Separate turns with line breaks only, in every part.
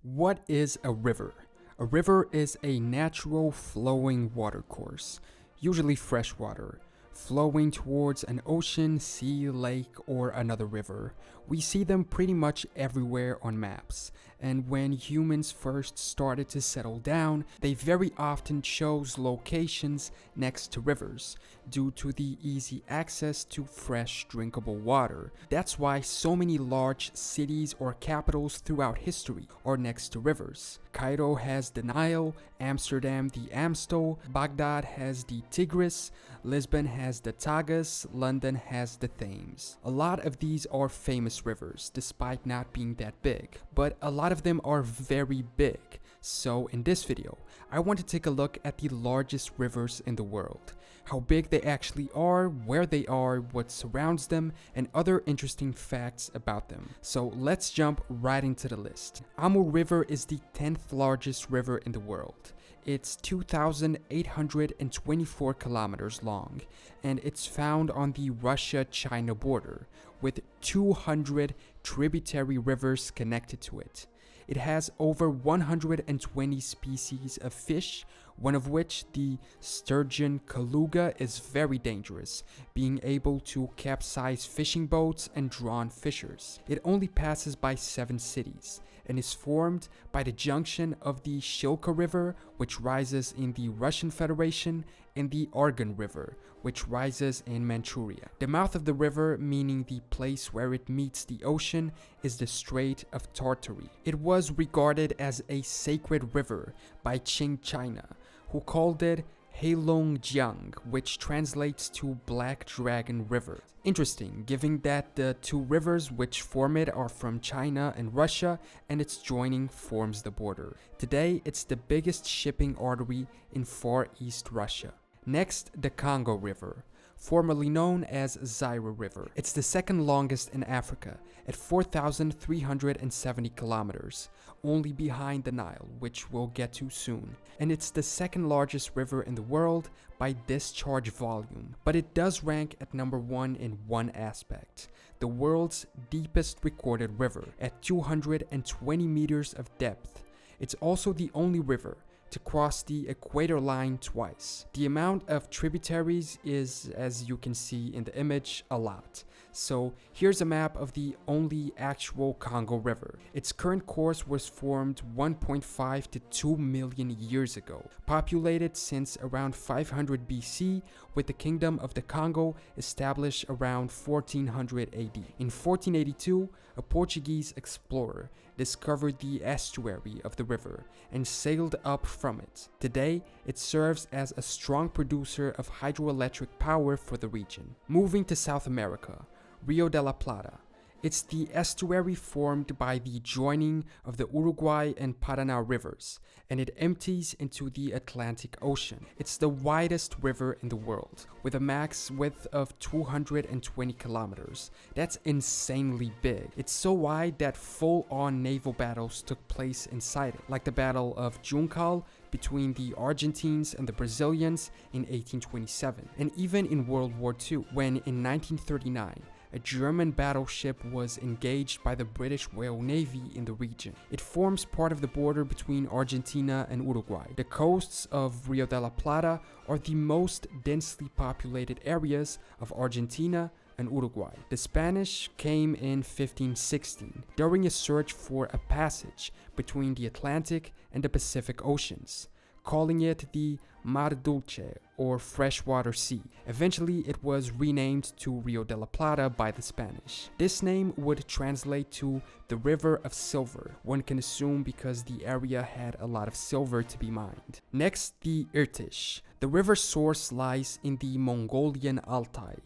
What is a river? A river is a natural flowing watercourse, usually freshwater, flowing towards an ocean, sea, lake, or another river. We see them pretty much everywhere on maps, and when humans first started to settle down, they very often chose locations next to rivers due to the easy access to fresh drinkable water. That's why so many large cities or capitals throughout history are next to rivers. Cairo has the Nile, Amsterdam the Amstel, Baghdad has the Tigris, Lisbon has the Tagus, London has the Thames. A lot of these are famous rivers, despite not being that big, but a lot of them are very big. So in this video, I want to take a look at the largest rivers in the world, how big they actually are, where they are, what surrounds them, and other interesting facts about them. So let's jump right into the list. Amur River is the 10th largest river in the world. It's 2,824 kilometers long, and it's found on the Russia-China border, with 200 tributary rivers connected to it. It has over 120 species of fish, one of which, the sturgeon beluga, is very dangerous, being able to capsize fishing boats and drawn fishers. It only passes by 7 cities and is formed by the junction of the Shilka River, which rises in the Russian Federation, and the Argon River, which rises in Manchuria. The mouth of the river, meaning the place where it meets the ocean, is the Strait of Tartary. It was regarded as a sacred river by Qing China, who called it Heilongjiang, which translates to Black Dragon River. Interesting, given that the two rivers which form it are from China and Russia, and its joining forms the border. Today, it's the biggest shipping artery in Far East Russia. Next, the Congo River, formerly known as Zaire River. It's the second longest in Africa, at 4,370 kilometers, only behind the Nile, which we'll get to soon. And it's the second largest river in the world by discharge volume, but it does rank at number 1 in one aspect: the world's deepest recorded river, at 220 meters of depth. It's also the only river to cross the equator line twice. The amount of tributaries is, as you can see in the image, a lot. So here's a map of the only actual Congo River. Its current course was formed 1.5 to 2 million years ago, populated since around 500 BC, with the Kingdom of the Congo established around 1400 AD. In 1482, a Portuguese explorer discovered the estuary of the river and sailed up from it. Today, it serves as a strong producer of hydroelectric power for the region. Moving to South America, Rio de la Plata. It's the estuary formed by the joining of the Uruguay and Paraná rivers, and it empties into the Atlantic Ocean. It's the widest river in the world, with a max width of 220 kilometers. That's insanely big. It's so wide that full-on naval battles took place inside it, like the Battle of Juncal between the Argentines and the Brazilians in 1827, and even in World War II, when in 1939, a German battleship was engaged by the British Royal Navy in the region. It forms part of the border between Argentina and Uruguay. The coasts of Rio de la Plata are the most densely populated areas of Argentina and Uruguay. The Spanish came in 1516 during a search for a passage between the Atlantic and the Pacific Oceans, calling it the Mar Dulce, or freshwater sea. Eventually, it was renamed to Rio de la Plata by the Spanish. This name would translate to the River of Silver, one can assume because the area had a lot of silver to be mined. Next, the Irtysh. The river's source lies in the Mongolian Altai,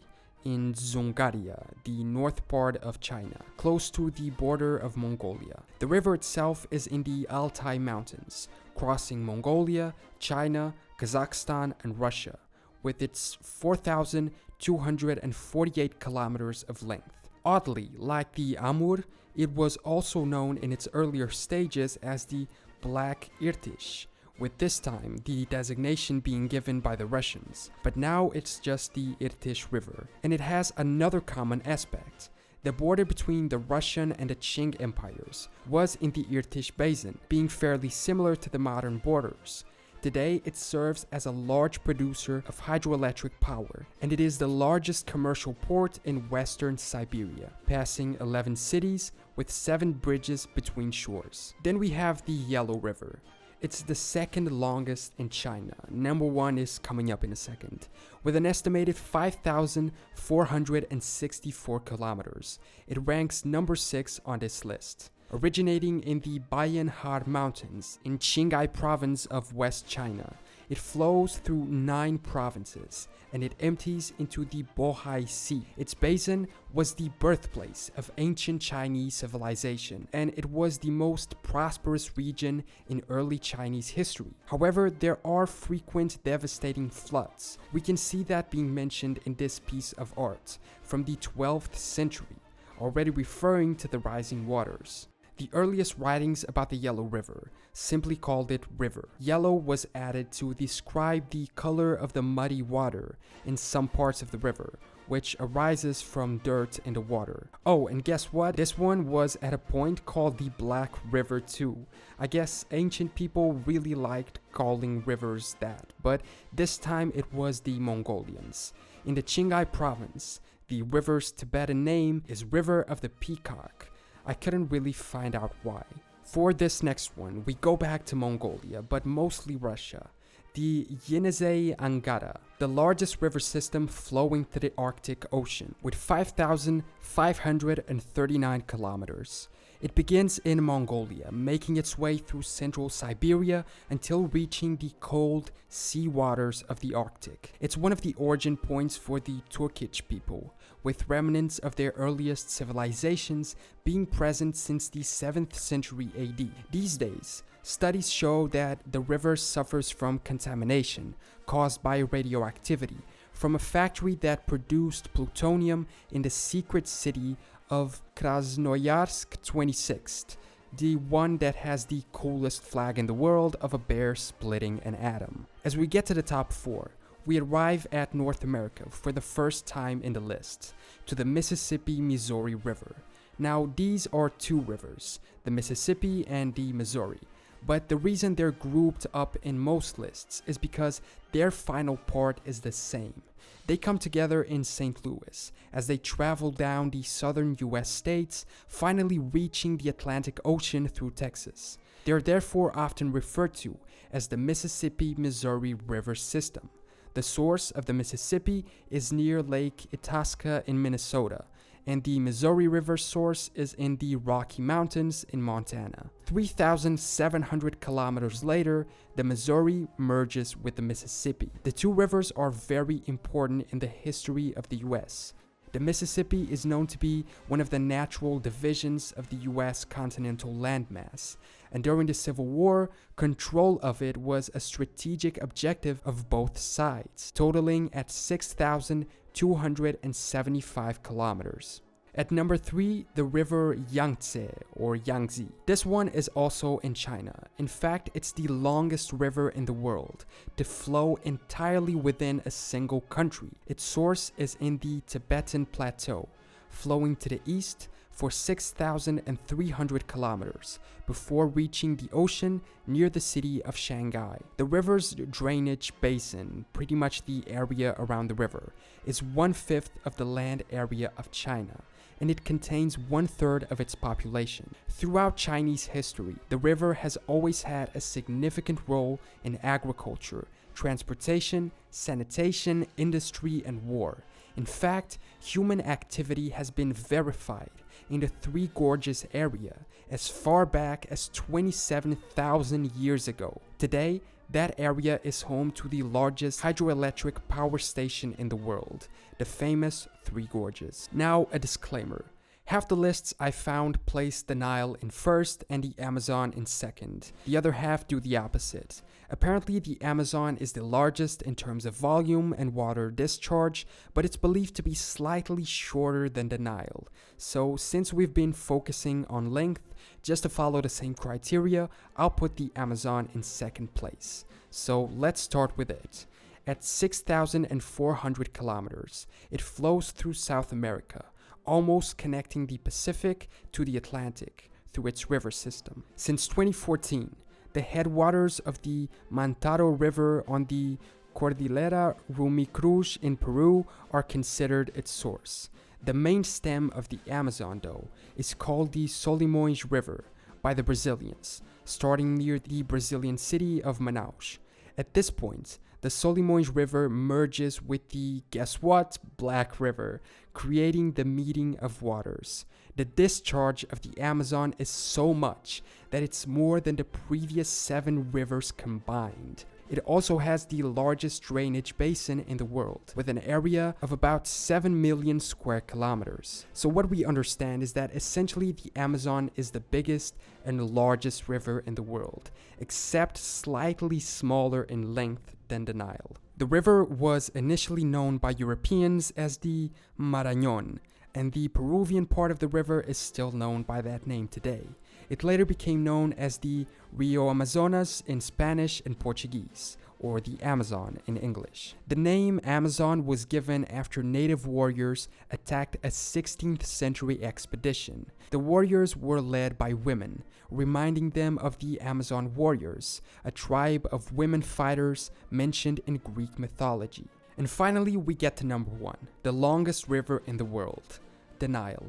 in Dzungaria, the north part of China, close to the border of Mongolia. The river itself is in the Altai Mountains, crossing Mongolia, China, Kazakhstan, and Russia, with its 4,248 kilometers of length. Oddly, like the Amur, it was also known in its earlier stages as the Black Irtysh, with this time the designation being given by the Russians, but now it's just the Irtysh River. And it has another common aspect. The border between the Russian and the Qing empires was in the Irtysh Basin, being fairly similar to the modern borders. Today, it serves as a large producer of hydroelectric power, and it is the largest commercial port in western Siberia, passing 11 cities with 7 bridges between shores. Then we have the Yellow River. It's the second longest in China. Number 1 is coming up in a second. With an estimated 5,464 kilometers, it ranks number 6 on this list. Originating in the Bayanhar Mountains in Qinghai province of West China, it flows through 9 provinces and it empties into the Bohai Sea. Its basin was the birthplace of ancient Chinese civilization, and it was the most prosperous region in early Chinese history. However, there are frequent devastating floods. We can see that being mentioned in this piece of art from the 12th century, already referring to the rising waters. The earliest writings about the Yellow River simply called it river. Yellow was added to describe the color of the muddy water in some parts of the river, which arises from dirt in the water. Oh, and guess what? This one was at a point called the Black River too. I guess ancient people really liked calling rivers that, but this time it was the Mongolians. In the Qinghai province, the river's Tibetan name is River of the Peacock. I couldn't really find out why. For this next one, we go back to Mongolia, but mostly Russia. The Yenisei River, the largest river system flowing to the Arctic Ocean, with 5,539 kilometers. It begins in Mongolia, making its way through central Siberia until reaching the cold sea waters of the Arctic. It's one of the origin points for the Turkic people, with remnants of their earliest civilizations being present since the 7th century AD. These days, studies show that the river suffers from contamination caused by radioactivity from a factory that produced plutonium in the secret city of Krasnoyarsk 26th, the one that has the coolest flag in the world of a bear splitting an atom. As we get to the top 4, we arrive at North America for the first time in the list, to the Mississippi-Missouri River. Now, these are 2 rivers, the Mississippi and the Missouri, but the reason they're grouped up in most lists is because their final part is the same. They come together in St. Louis as they travel down the southern US states, finally reaching the Atlantic Ocean through Texas. They are therefore often referred to as the Mississippi-Missouri River System. The source of the Mississippi is near Lake Itasca in Minnesota, and the Missouri River source is in the Rocky Mountains in Montana. 3,700 kilometers later, the Missouri merges with the Mississippi. The 2 rivers are very important in the history of the US. The Mississippi is known to be one of the natural divisions of the US continental landmass, and during the Civil War, control of it was a strategic objective of both sides, totaling at 6,275 kilometers. At number 3, the river Yangtze or Yangtze. This one is also in China. In fact, it's the longest river in the world to flow entirely within a single country. Its source is in the Tibetan Plateau, flowing to the east for 6,300 kilometers before reaching the ocean near the city of Shanghai. The river's drainage basin, pretty much the area around the river, is 1/5 of the land area of China, and it contains 1/3 of its population. Throughout Chinese history, the river has always had a significant role in agriculture, transportation, sanitation, industry, and war. In fact, human activity has been verified in the Three Gorges area as far back as 27,000 years ago. Today, that area is home to the largest hydroelectric power station in the world, the famous Three Gorges. Now, a disclaimer. Half the lists I found place the Nile in first and the Amazon in second. The other half do the opposite. Apparently, the Amazon is the largest in terms of volume and water discharge, but it's believed to be slightly shorter than the Nile. So, since we've been focusing on length, just to follow the same criteria, I'll put the Amazon in second place. So, let's start with it. At 6,400 kilometers, it flows through South America, almost connecting the Pacific to the Atlantic through its river system. Since 2014, the headwaters of the Mantaro River on the Cordillera Rumicruz in Peru are considered its source. The main stem of the Amazon, though, is called the Solimões River by the Brazilians, starting near the Brazilian city of Manaus. At this point, the Solimões River merges with the, guess what, Black River, creating the meeting of waters. The discharge of the Amazon is so much that it's more than the previous 7 rivers combined. It also has the largest drainage basin in the world, with an area of about 7 million square kilometers. So what we understand is that essentially the Amazon is the biggest and largest river in the world, except slightly smaller in length than the Nile. The river was initially known by Europeans as the Marañón, and the Peruvian part of the river is still known by that name today. It later became known as the Rio Amazonas in Spanish and Portuguese, or the Amazon in English. The name Amazon was given after native warriors attacked a 16th century expedition. The warriors were led by women, reminding them of the Amazon warriors, a tribe of women fighters mentioned in Greek mythology. And finally, we get to number 1, the longest river in the world, the Nile.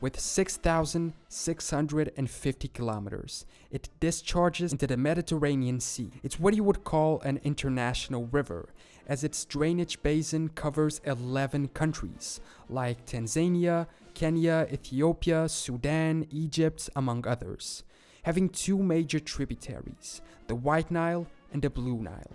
With 6,650 kilometers, it discharges into the Mediterranean Sea. It's what you would call an international river, as its drainage basin covers 11 countries, like Tanzania, Kenya, Ethiopia, Sudan, Egypt, among others, having 2 major tributaries, the White Nile and the Blue Nile.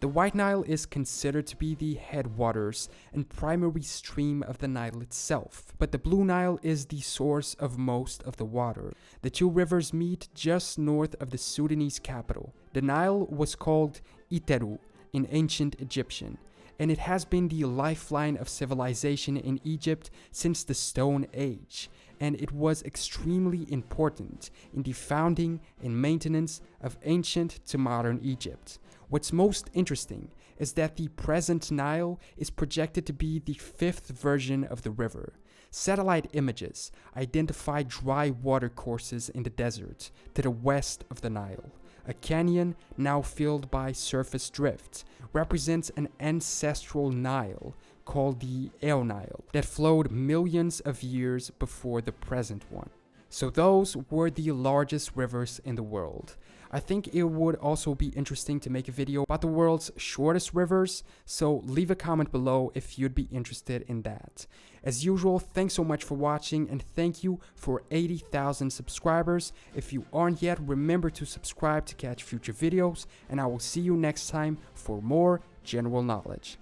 The White Nile is considered to be the headwaters and primary stream of the Nile itself, but the Blue Nile is the source of most of the water. The 2 rivers meet just north of the Sudanese capital. The Nile was called Iteru in ancient Egyptian, and it has been the lifeline of civilization in Egypt since the Stone Age, and it was extremely important in the founding and maintenance of ancient to modern Egypt. What's most interesting is that the present Nile is projected to be the 5th version of the river. Satellite images identify dry water courses in the desert to the west of the Nile. A canyon, now filled by surface drift, represents an ancestral Nile called the El Nile that flowed millions of years before the present one. So those were the largest rivers in the world. I think it would also be interesting to make a video about the world's shortest rivers, so leave a comment below if you'd be interested in that. As usual, thanks so much for watching, and thank you for 80,000 subscribers. If you aren't yet, remember to subscribe to catch future videos, and I will see you next time for more general knowledge.